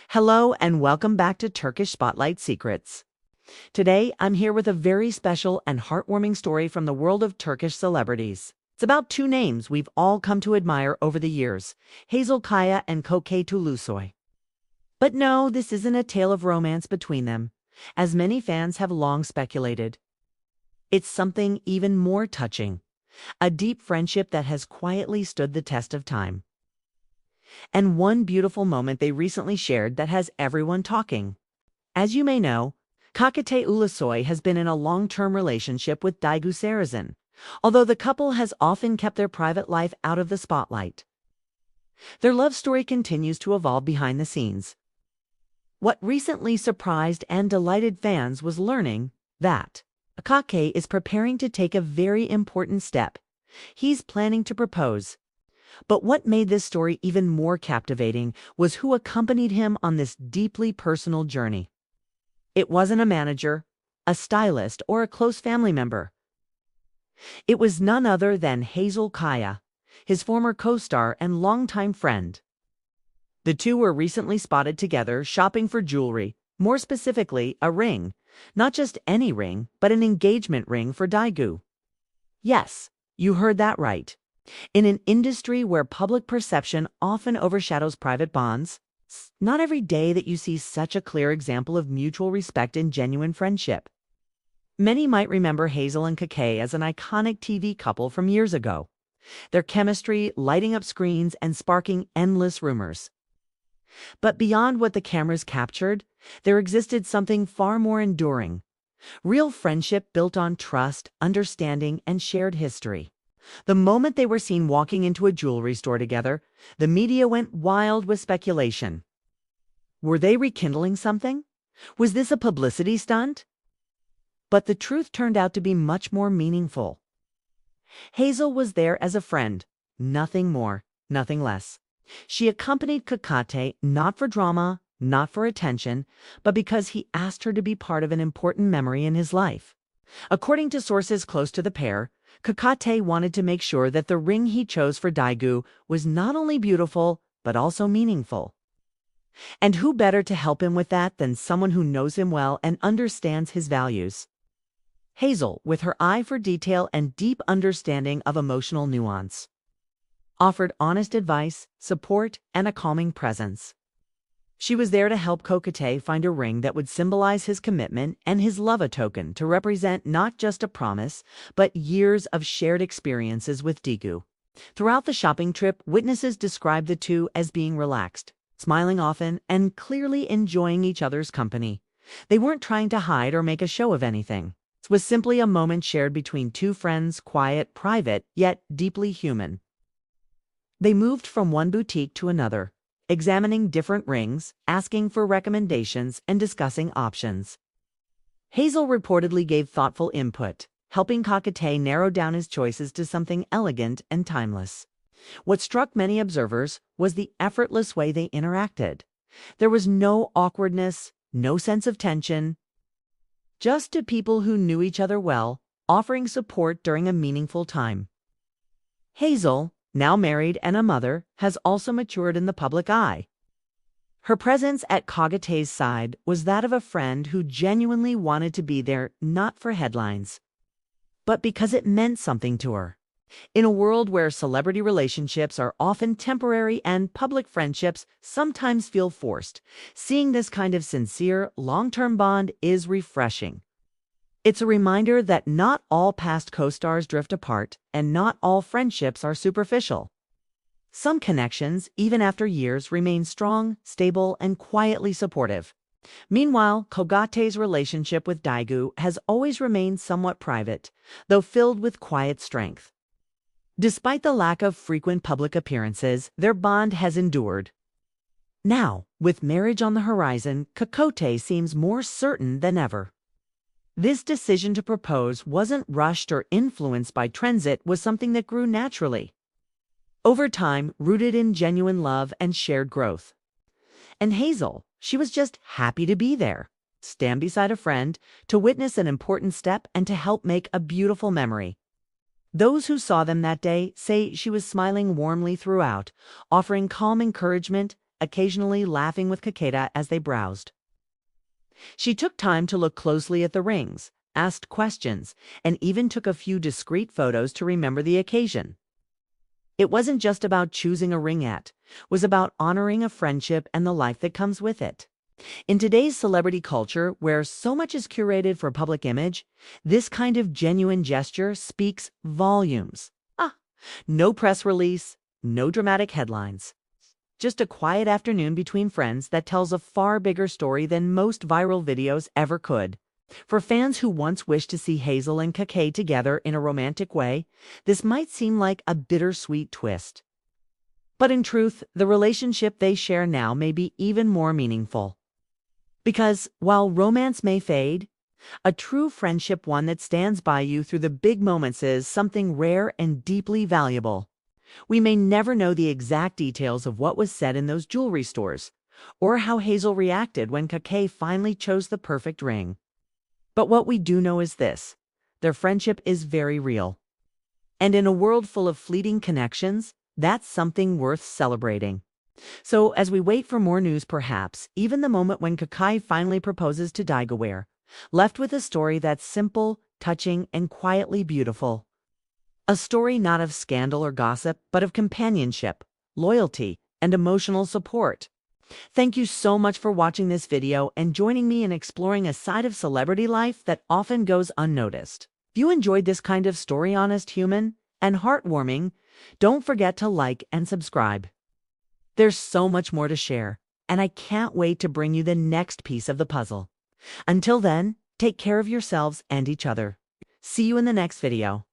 Hello and welcome back to Turkish Spotlight Secrets. Today, I'm here with a very special and heartwarming story from the world of Turkish celebrities. It's about two names we've all come to admire over the years, Hazal Kaya and Çağatay Ulusoy. But no, this isn't a tale of romance between them, as many fans have long speculated. It's something even more touching, a deep friendship that has quietly stood the test of time. And one beautiful moment they recently shared that has everyone talking. As you may know, Çağatay Ulusoy has been in a long-term relationship with Duygu, although the couple has often kept their private life out of the spotlight. Their love story continues to evolve behind the scenes. What recently surprised and delighted fans was learning that Çağatay is preparing to take a very important step. He's planning to propose. But what made this story even more captivating was who accompanied him on this deeply personal journey. It wasn't a manager, a stylist, or a close family member. It was none other than Hazal Kaya, his former co-star and longtime friend. The two were recently spotted together shopping for jewelry, more specifically a ring, not just any ring, but an engagement ring for Duygu. Yes, you heard that right. In an industry where public perception often overshadows private bonds, it's not every day that you see such a clear example of mutual respect and genuine friendship. Many might remember Hazal and Çağatay as an iconic TV couple from years ago, their chemistry lighting up screens and sparking endless rumors. But beyond what the cameras captured, there existed something far more enduring, real friendship built on trust, understanding, and shared history. The moment they were seen walking into a jewelry store together, the media went wild with speculation. Were they rekindling something? Was this a publicity stunt? But the truth turned out to be much more meaningful. Hazal was there as a friend, nothing more, nothing less. She accompanied Çağatay not for drama, not for attention, but because he asked her to be part of an important memory in his life. According to sources close to the pair, Çağatay wanted to make sure that the ring he chose for Duygu was not only beautiful, but also meaningful. And who better to help him with that than someone who knows him well and understands his values? Hazal, with her eye for detail and deep understanding of emotional nuance, offered honest advice, support, and a calming presence. She was there to help Çağatay find a ring that would symbolize his commitment and his love, a token to represent not just a promise, but years of shared experiences with Duygu. Throughout the shopping trip, witnesses described the two as being relaxed, smiling often, and clearly enjoying each other's company. They weren't trying to hide or make a show of anything. It was simply a moment shared between two friends, quiet, private, yet deeply human. They moved from one boutique to another, examining different rings, asking for recommendations, and discussing options. Hazal reportedly gave thoughtful input, helping Çağatay narrow down his choices to something elegant and timeless. What struck many observers was the effortless way they interacted. There was no awkwardness, no sense of tension, just two people who knew each other well, offering support during a meaningful time. Hazal, now married and a mother, has also matured in the public eye. Her presence at Çağatay's side was that of a friend who genuinely wanted to be there not for headlines, but because it meant something to her. In a world where celebrity relationships are often temporary and public friendships sometimes feel forced, seeing this kind of sincere, long-term bond is refreshing. It's a reminder that not all past co-stars drift apart, and not all friendships are superficial. Some connections, even after years, remain strong, stable, and quietly supportive. Meanwhile, Çağatay's relationship with Duygu has always remained somewhat private, though filled with quiet strength. Despite the lack of frequent public appearances, their bond has endured. Now, with marriage on the horizon, Çağatay seems more certain than ever. This decision to propose wasn't rushed or influenced by trends. It was something that grew naturally, over time, rooted in genuine love and shared growth. And Hazal, she was just happy to be there, stand beside a friend, to witness an important step and to help make a beautiful memory. Those who saw them that day say she was smiling warmly throughout, offering calm encouragement occasionally laughing with Kakeda as they browsed. She took time to look closely at the rings, asked questions, and even took a few discreet photos to remember the occasion. It wasn't just about choosing a ringette, it was about honoring a friendship and the life that comes with it. In today's celebrity culture, where so much is curated for public image, this kind of genuine gesture speaks volumes. No press release, no dramatic headlines. Just a quiet afternoon between friends that tells a far bigger story than most viral videos ever could. For fans who once wished to see Hazal and Kakei together in a romantic way, this might seem like a bittersweet twist. But in truth, the relationship they share now may be even more meaningful. Because while romance may fade, a true friendship, one that stands by you through the big moments, is something rare and deeply valuable. We may never know the exact details of what was said in those jewelry stores, or how Hazal reacted when Kakei finally chose the perfect ring. But what we do know is this: their friendship is very real. And in a world full of fleeting connections, that's something worth celebrating. So as we wait for more news, perhaps even the moment when Kakei finally proposes to Duygu, we're left with a story that's simple, touching, and quietly beautiful. A story not of scandal or gossip, but of companionship, loyalty, and emotional support. Thank you so much for watching this video and joining me in exploring a side of celebrity life that often goes unnoticed. If you enjoyed this kind of story, honest, human, and heartwarming, don't forget to like and subscribe. There's so much more to share, and I can't wait to bring you the next piece of the puzzle. Until then, take care of yourselves and each other. See you in the next video.